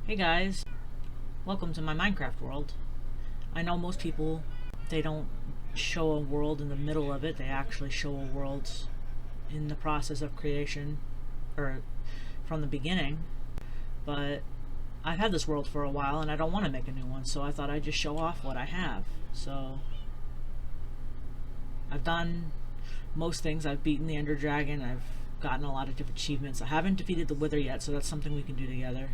Hey guys, welcome to my Minecraft world. I know most people, they don't show a world in the middle of it, they actually show a world in the process of creation, or from the beginning, but I've had this world for a while and I don't want to make a new one, so I thought I'd just show off what I have. So, I've done most things. I've beaten the Ender Dragon, I've gotten a lot of different achievements. I haven't defeated the Wither yet, so that's something we can do together.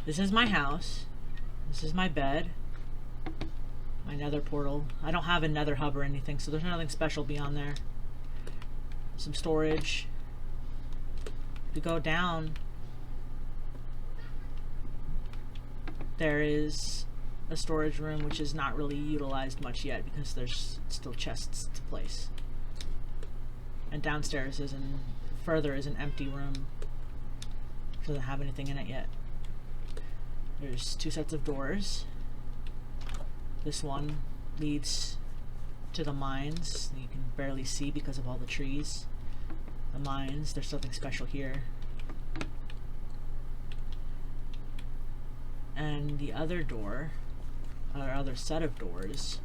This is my house. This is my bed. My nether portal. I don't have a nether hub or anything, so there's nothing special beyond there. Some storage. If you go down, there is a storage room which is not really utilized much yet because there's still chests to place. And downstairs further is an empty room. Doesn't have anything in it yet. There's two sets of doors. This one leads to the mines. You can barely see because of all the trees. The mines, there's something special here. And the other door, or other set of doors,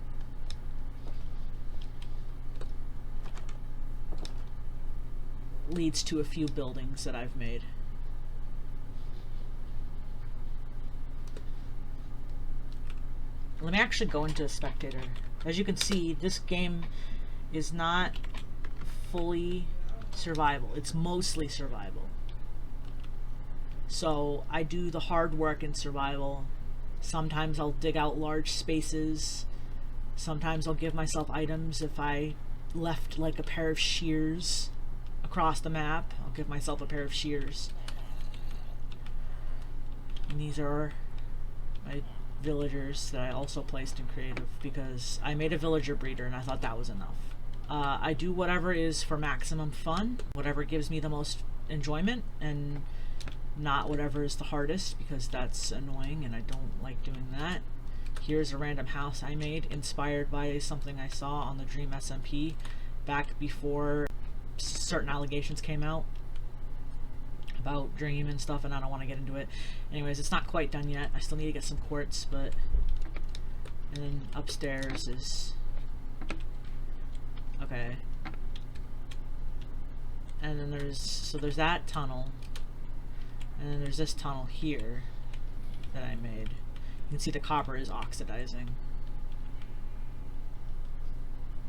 leads to a few buildings that I've made. Let me actually go into Spectator. As you can see, this game is not fully survival. It's mostly survival. So I do the hard work in survival. Sometimes I'll dig out large spaces. Sometimes I'll give myself items. If I left like a pair of shears across the map, I'll give myself a pair of shears. And these are my villagers that I also placed in creative because I made a villager breeder and I thought that was enough. I do whatever is for maximum fun, whatever gives me the most enjoyment, and not whatever is the hardest because that's annoying and I don't like doing that. Here's a random house I made inspired by something I saw on the Dream SMP back before certain allegations came out about Dream and stuff, and I don't want to get into it. Anyways, it's not quite done yet. I still need to get some quartz, but... And then upstairs is... Okay. And then there's that tunnel. And then there's this tunnel here that I made. You can see the copper is oxidizing.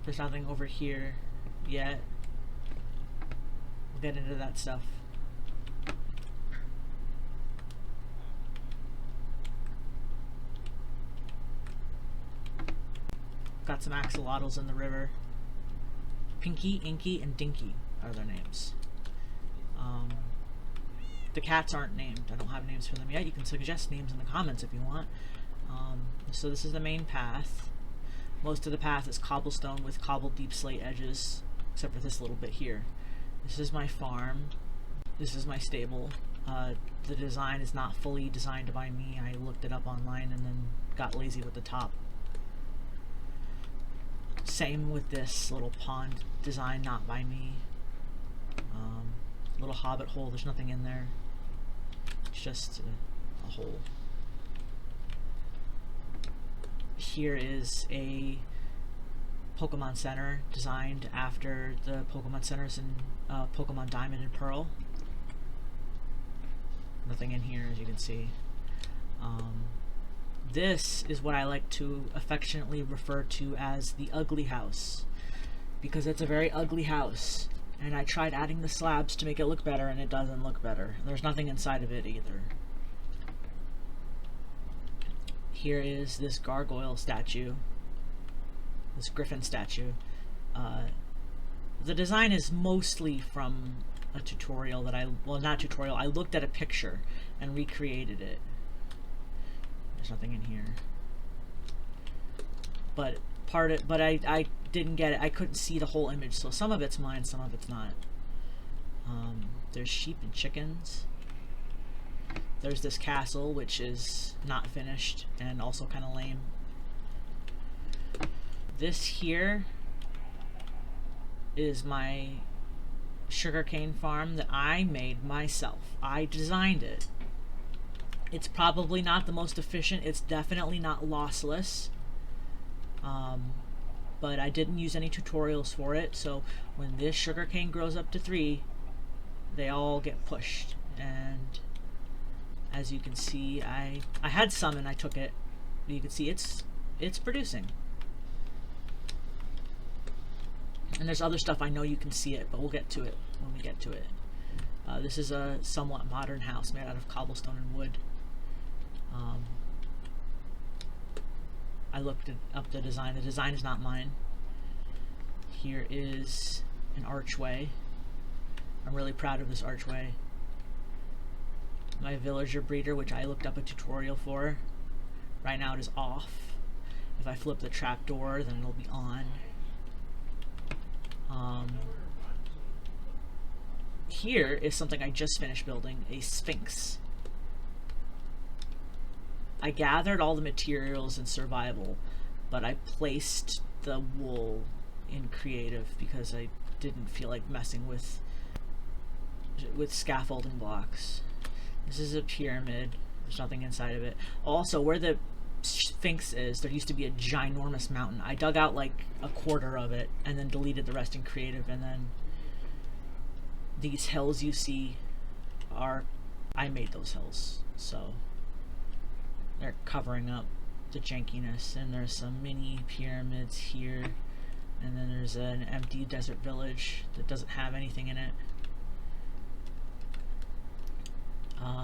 There's nothing over here yet. We'll get into that stuff. Got some axolotls in the river. Pinky, Inky, and Dinky are their names. The cats aren't named. I don't have names for them yet. You can suggest names in the comments if you want. So this is the main path. Most of the path is cobblestone with cobbled deep slate edges, except for this little bit here. This is my farm. This is my stable. The design is not fully designed by me. I looked it up online and then got lazy with the top. Same with this little pond design, not by me. Little hobbit hole, there's nothing in there. It's just a hole. Here is a Pokemon Center designed after the Pokemon Centers in Pokemon Diamond and Pearl. Nothing in here, as you can see. This is what I like to affectionately refer to as the ugly house, because it's a very ugly house, and I tried adding the slabs to make it look better and it doesn't look better. There's nothing inside of it either. Here is this gargoyle statue, this griffin statue. The design is mostly from a tutorial that not tutorial, I looked at a picture and recreated it. There's nothing in here. But I didn't get it. I couldn't see the whole image, so some of it's mine, some of it's not. There's sheep and chickens. There's this castle, which is not finished and also kind of lame. This here is my sugarcane farm that I made myself. I designed it. It's probably not the most efficient. It's definitely not lossless. But I didn't use any tutorials for it, so when this sugarcane grows up to 3, they all get pushed. And as you can see, I had some and I took it. You can see it's producing. And there's other stuff I know you can see it, but we'll get to it when we get to it. This is a somewhat modern house made out of cobblestone and wood. I looked up the design. The design is not mine. Here is an archway. I'm really proud of this archway. My villager breeder, which I looked up a tutorial for, right now it is off. If I flip the trapdoor, then it'll be on. Here is something I just finished building, a sphinx. I gathered all the materials in survival, but I placed the wool in creative because I didn't feel like messing with scaffolding blocks. This is a pyramid. There's nothing inside of it. Also, where the sphinx is, there used to be a ginormous mountain. I dug out like a quarter of it and then deleted the rest in creative, and then these hills you see I made those hills, so they're covering up the jankiness. And there's some mini pyramids here, and then there's an empty desert village that doesn't have anything in it. We're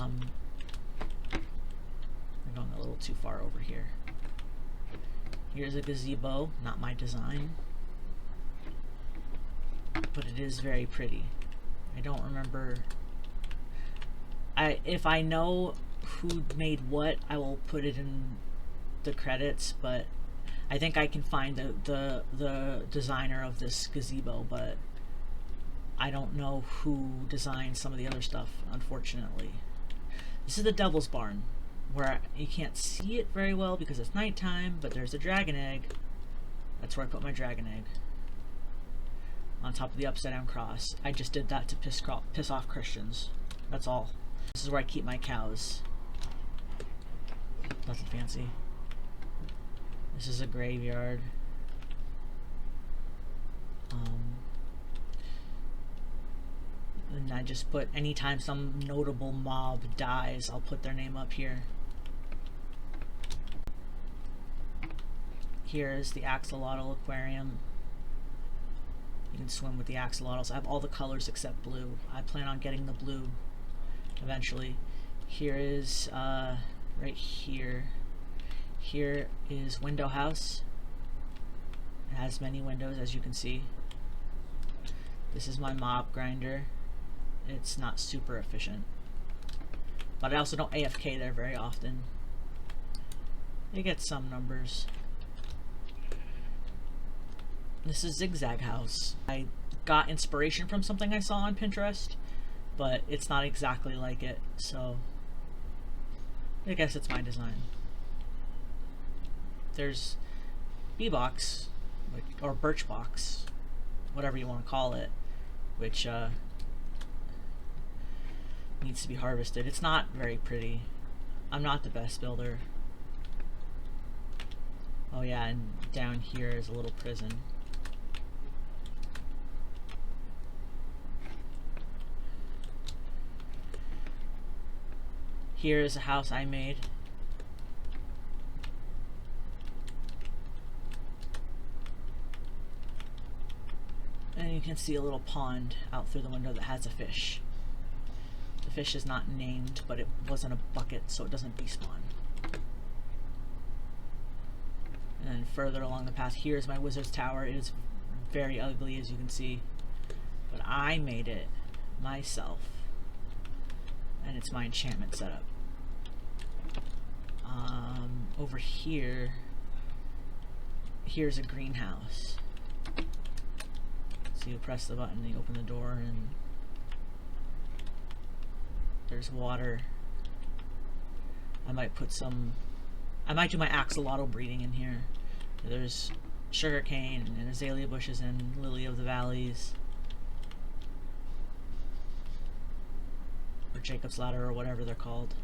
going a little too far over here. Here's a gazebo, not my design, but it is very pretty. I don't remember. If I know who made what, I will put it in the credits, but I think I can find the designer of this gazebo, but I don't know who designed some of the other stuff, unfortunately. This is the Devil's Barn, where you can't see it very well because it's nighttime, but there's a dragon egg. That's where I put my dragon egg. On top of the upside down cross. I just did that to piss off Christians. That's all. This is where I keep my cows. Nothing fancy. This is a graveyard. And I just put, anytime some notable mob dies, I'll put their name up here. Here is the axolotl aquarium. You can swim with the axolotls. I have all the colors except blue. I plan on getting the blue eventually. Here is, right here. Here is window house. It has many windows, as you can see. This is my mob grinder. It's not super efficient, but I also don't AFK there very often. You get some numbers. This is Zigzag House. I got inspiration from something I saw on Pinterest, but it's not exactly like it, so I guess it's my design. There's Bee-Box, or Birchbox, whatever you want to call it, which needs to be harvested. It's not very pretty. I'm not the best builder. Oh yeah, and down here is a little prison. Here is a house I made. And you can see a little pond out through the window that has a fish. The fish is not named, but it was in a bucket, so it doesn't despawn. And then further along the path, here's my wizard's tower. It is very ugly, as you can see, but I made it myself, and it's my enchantment setup. Over here, here's a greenhouse. So you press the button, you open the door, and there's water. I might do my axolotl breeding in here. There's sugarcane and azalea bushes and lily of the valleys, or Jacob's ladder, or whatever they're called.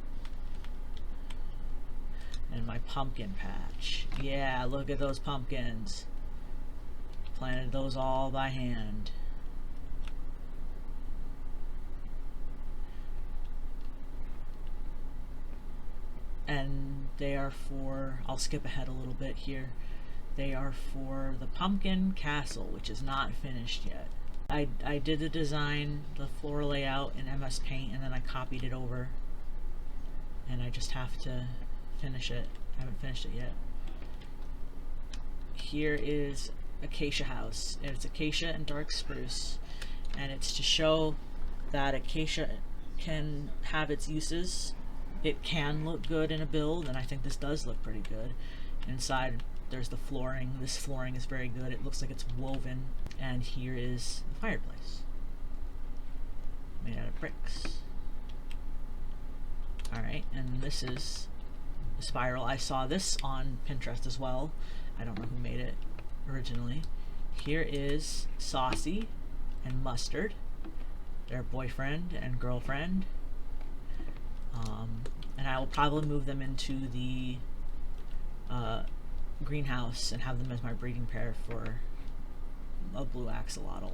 And my pumpkin patch. Yeah, look at those pumpkins. Planted those all by hand. And they are for, I'll skip ahead a little bit here. They are for the pumpkin castle, which is not finished yet. I did the design, the floor layout in MS Paint, and then I copied it over. And I just have to finish it. I haven't finished it yet. Here is Acacia House. It's acacia and dark spruce. And it's to show that acacia can have its uses. It can look good in a build, and I think this does look pretty good. Inside there's the flooring. This flooring is very good. It looks like it's woven. And here is the fireplace. Made out of bricks. Alright, and this is the spiral. I saw this on Pinterest as well. I don't know who made it originally. Here is Saucy and Mustard, their boyfriend and girlfriend. And I will probably move them into the greenhouse and have them as my breeding pair for a blue axolotl.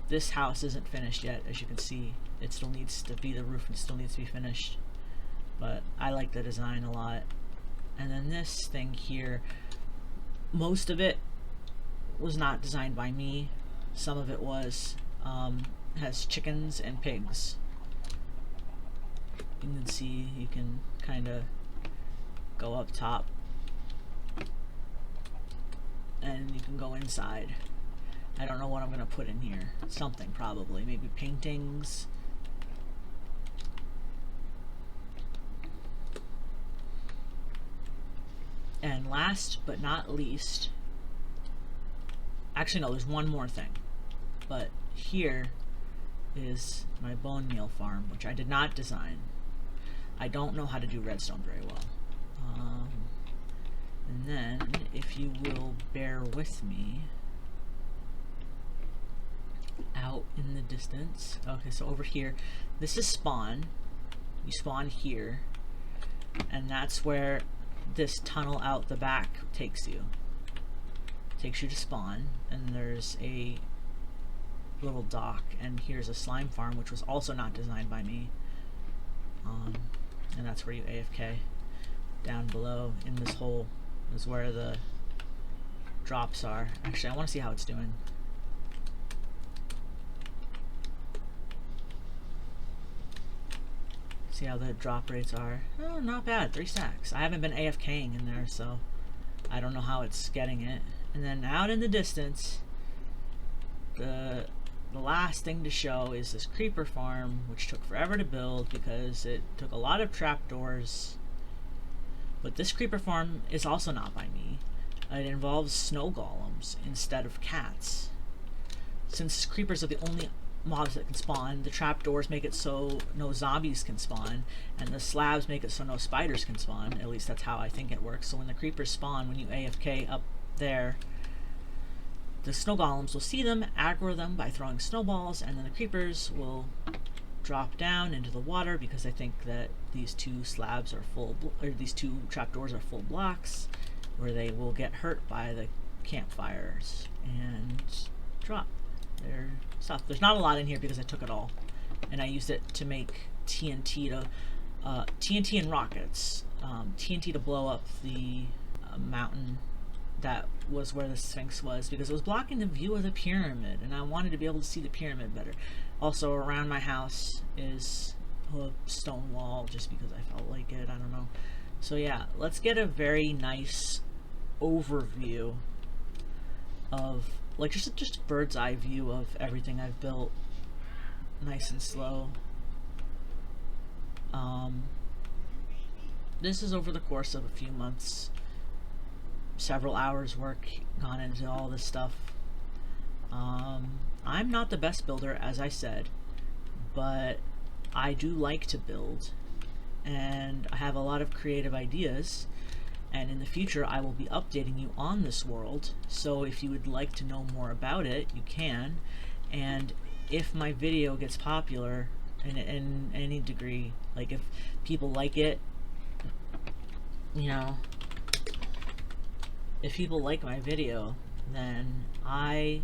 This house isn't finished yet, as you can see. It still needs to be, the roof still needs to be finished, but I like the design a lot. And then this thing here, most of it was not designed by me. Some of it was. Has chickens and pigs. You can see, you can kind of go up top and you can go inside. I don't know what I'm going to put in here. Something probably, maybe paintings. And last but not least, actually no, there's one more thing, but here is my bone meal farm, which I did not design. I don't know how to do redstone very well. And then, if you will bear with me, out in the distance, okay, so over here, this is spawn. You spawn here, and that's where this tunnel out the back takes you. Takes you to spawn, and there's a little dock, and here's a slime farm, which was also not designed by me. And that's where you AFK. Down below in this hole is where the drops are. Actually, I want to see how it's doing. See how the drop rates are. Oh, not bad. 3 stacks. I haven't been AFKing in there, so I don't know how it's getting it. And then out in the distance, the last thing to show is this creeper farm, which took forever to build because it took a lot of trapdoors. But this creeper farm is also not by me. It involves snow golems instead of cats. Since creepers are the only mobs that can spawn, the trapdoors make it so no zombies can spawn, and the slabs make it so no spiders can spawn. At least that's how I think it works. So when the creepers spawn, when you AFK up there, the snow golems will see them, aggro them by throwing snowballs, and then the creepers will drop down into the water because I think that these two slabs are full, or these two trapdoors are full blocks, where they will get hurt by the campfires and drop their stuff. There's not a lot in here because I took it all, and I used it to make TNT to TNT and rockets. TNT to blow up the mountain that was where the Sphinx was, because it was blocking the view of the pyramid, and I wanted to be able to see the pyramid better. Also, around my house is a stone wall, just because I felt like it. I don't know. So yeah, let's get a very nice overview of, like, just a bird's eye view of everything I've built, nice and slow. This is over the course of a few months. Several hours work gone into all this stuff. I'm not the best builder, as I said, but I do like to build, and I have a lot of creative ideas, and in the future I will be updating you on this world, so if you would like to know more about it, you can. And if my video gets popular in any degree, like if people like it, you know, if people like my video, then I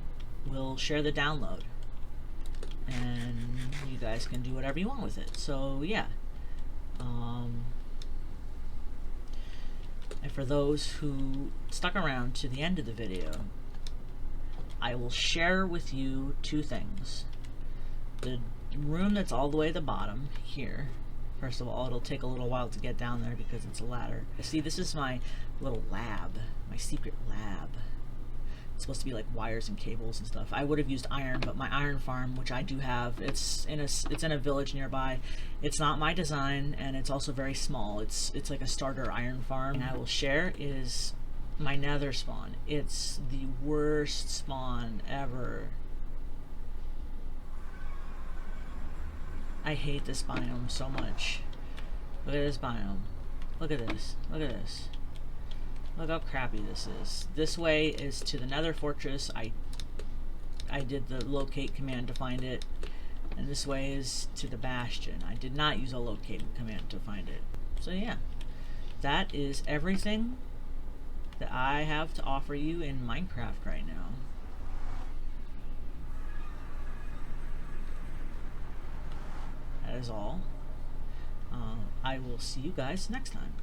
will share the download, and you guys can do whatever you want with it. So yeah. And for those who stuck around to the end of the video, I will share with you two things. The room that's all the way at the bottom here. First of all, it'll take a little while to get down there because it's a ladder. See, this is my little lab, my secret lab. It's supposed to be like wires and cables and stuff. I would have used iron, but my iron farm, which I do have, it's in a village nearby. It's not my design, and it's also very small. It's like a starter iron farm. And I will share is my nether spawn. It's the worst spawn ever. I hate this biome so much. Look at this biome. Look at this. Look at this. Look how crappy this is. This way is to the nether fortress. I did the locate command to find it. And this way is to the bastion. I did not use a locate command to find it. So yeah. That is everything that I have to offer you in Minecraft right now. That is all. I will see you guys next time.